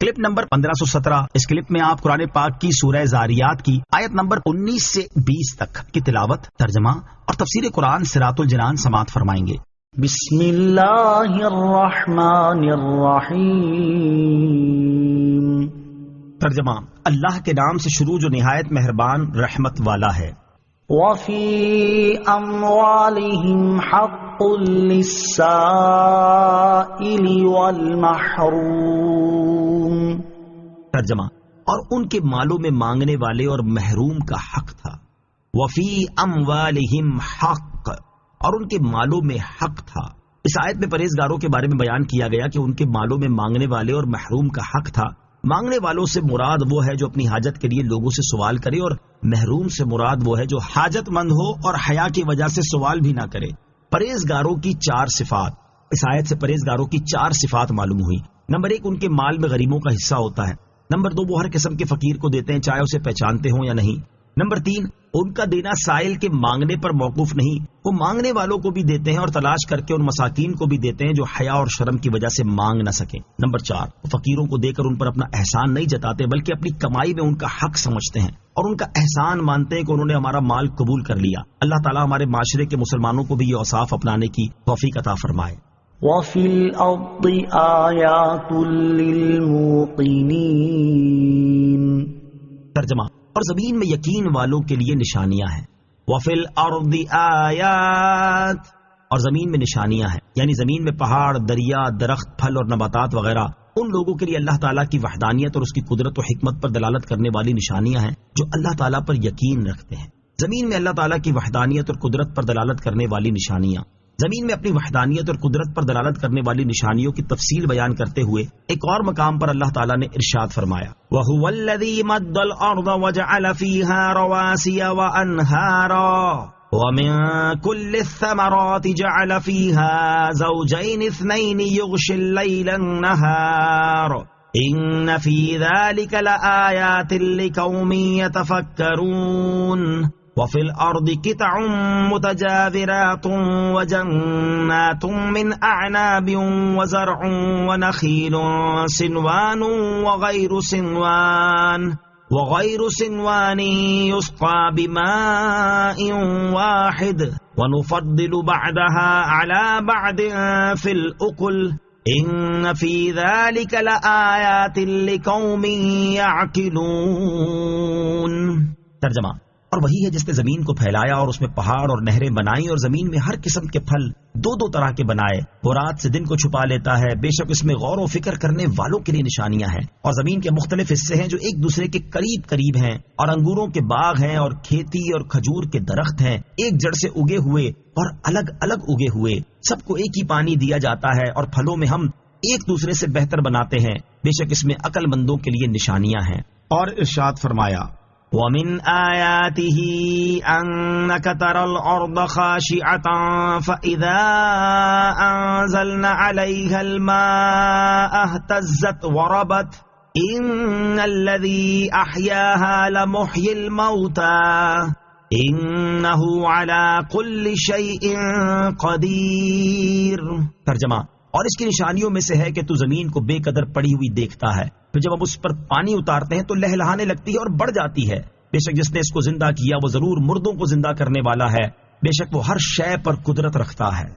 Clip number 1517۔ اس clip میں آپ قرآن پاک کی سورہ زاریات کی آیت نمبر 19 سے 20 تک کی تلاوت، ترجمہ اور تفسیر قرآن صراط الجنان سماعت فرمائیں گے۔ بسم اللہ الرحمن الرحیم۔ ترجمہ، اللہ کے نام سے شروع جو نہایت مہربان رحمت والا ہے۔ وفی اموالہم حق للسائل والمحروم۔ ترجمہ، اور ان کے مالوں میں مانگنے والے اور محروم کا حق تھا۔ وفی اموالہم حق، اور ان کے مالوں میں حق تھا۔ اس آیت میں پرہیزگاروں کے بارے میں بیان کیا گیا کہ ان کے مالوں میں مانگنے والے اور محروم کا حق تھا۔ مانگنے والوں سے مراد وہ ہے جو اپنی حاجت کے لیے لوگوں سے سوال کرے، اور محروم سے مراد وہ ہے جو حاجت مند ہو اور حیا کی وجہ سے سوال بھی نہ کرے۔ پرہیزگاروں کی 4 صفات۔ اس آیت سے پرہیزگاروں کی 4 صفات معلوم ہوئی۔ نمبر 1، ان کے مال میں غریبوں کا حصہ ہوتا ہے۔ نمبر 2، وہ ہر قسم کے فقیر کو دیتے ہیں چاہے اسے پہچانتے ہوں یا نہیں۔ نمبر 3، ان کا دینا سائل کے مانگنے پر موقوف نہیں، وہ مانگنے والوں کو بھی دیتے ہیں اور تلاش کر کے ان مساکین کو بھی دیتے ہیں جو حیا اور شرم کی وجہ سے مانگ نہ سکیں۔ نمبر 4، وہ فقیروں کو دے کر ان پر اپنا احسان نہیں جتاتے بلکہ اپنی کمائی میں ان کا حق سمجھتے ہیں اور ان کا احسان مانتے ہیں کہ انہوں نے ہمارا مال قبول کر لیا۔ اللہ تعالیٰ ہمارے معاشرے کے مسلمانوں کو بھی یہ اوصاف اپنانے کی توفیق عطا فرمائے۔ وفی الارض آیات للموقنین۔ ترجمہ، اور زمین میں یقین والوں کے لیے نشانیاں ہیں۔ وفی الارض آیات، اور زمین میں نشانیاں ہیں، یعنی زمین میں پہاڑ، دریا، درخت، پھل اور نباتات وغیرہ ان لوگوں کے لیے اللہ تعالیٰ کی وحدانیت اور اس کی قدرت و حکمت پر دلالت کرنے والی نشانیاں ہیں جو اللہ تعالیٰ پر یقین رکھتے ہیں۔ زمین میں اللہ تعالیٰ کی وحدانیت اور قدرت پر دلالت کرنے والی نشانیاں۔ زمین میں اپنی وحدانیت اور قدرت پر دلالت کرنے والی نشانیوں کی تفصیل بیان کرتے ہوئے ایک اور مقام پر اللہ تعالیٰ نے ارشاد فرمایا، وَهُوَ الَّذِي مَدَّ الْأَرْضَ وَجَعَلَ فِيهَا رَوَاسِيَ وَأَنْهَارًا وَمِن كُلِّ الثَّمَرَاتِ جَعَلَ فِيهَا زَوْجَيْنِ اثْنَيْنِ يُغْشِي اللَّيْلَ النَّهَارَ إِنَّ فِي ذَلِكَ لَآيَاتٍ لِقَوْمٍ يَتَفَكَّرُونَ۔ وفي الأرض قطع متجاورات وجنات من أعناب وزرع ونخيل صنوان وغير صنوان يسقى بماء واحد ونفضل بعدها على بعد في الأكل إن في ذلك لآيات لقوم يعقلون۔ ترجمہ، اور وہی ہے جس نے زمین کو پھیلایا اور اس میں پہاڑ اور نہریں بنائیں اور زمین میں ہر قسم کے پھل 2 طرح کے بنائے۔ وہ رات سے دن کو چھپا لیتا ہے، بے شک اس میں غور و فکر کرنے والوں کے لیے نشانیاں ہیں۔ اور زمین کے مختلف حصے ہیں جو ایک دوسرے کے قریب قریب ہیں، اور انگوروں کے باغ ہیں اور کھیتی اور کھجور کے درخت ہیں، ایک جڑ سے اگے ہوئے اور الگ الگ اگے ہوئے۔ سب کو ایک ہی پانی دیا جاتا ہے اور پھلوں میں ہم ایک دوسرے سے بہتر بناتے ہیں، بے شک اس میں عقل مندوں کے لیے نشانیاں ہیں۔ اور ارشاد فرمایا، وَمِنْ آيَاتِهِ أَنَّكَ تَرَى الْأَرْضَ خَاشِعَةً فَإِذَا أَنزَلْنَا عَلَيْهَا الْمَاءَ اهْتَزَّتْ وَرَبَتْ إِنَّ الَّذِي أَحْيَاهَا لَمُحْيِي الْمَوْتَى إِنَّهُ عَلَى كُلِّ شَيْءٍ قَدِيرٌ۔ ترجمہ، اور اس کی نشانیوں میں سے ہے کہ تو زمین کو بے قدر پڑی ہوئی دیکھتا ہے، پھر جب ہم اس پر پانی اتارتے ہیں تو لہلہانے لگتی ہے اور بڑھ جاتی ہے۔ بے شک جس نے اس کو زندہ کیا وہ ضرور مردوں کو زندہ کرنے والا ہے، بے شک وہ ہر شے پر قدرت رکھتا ہے۔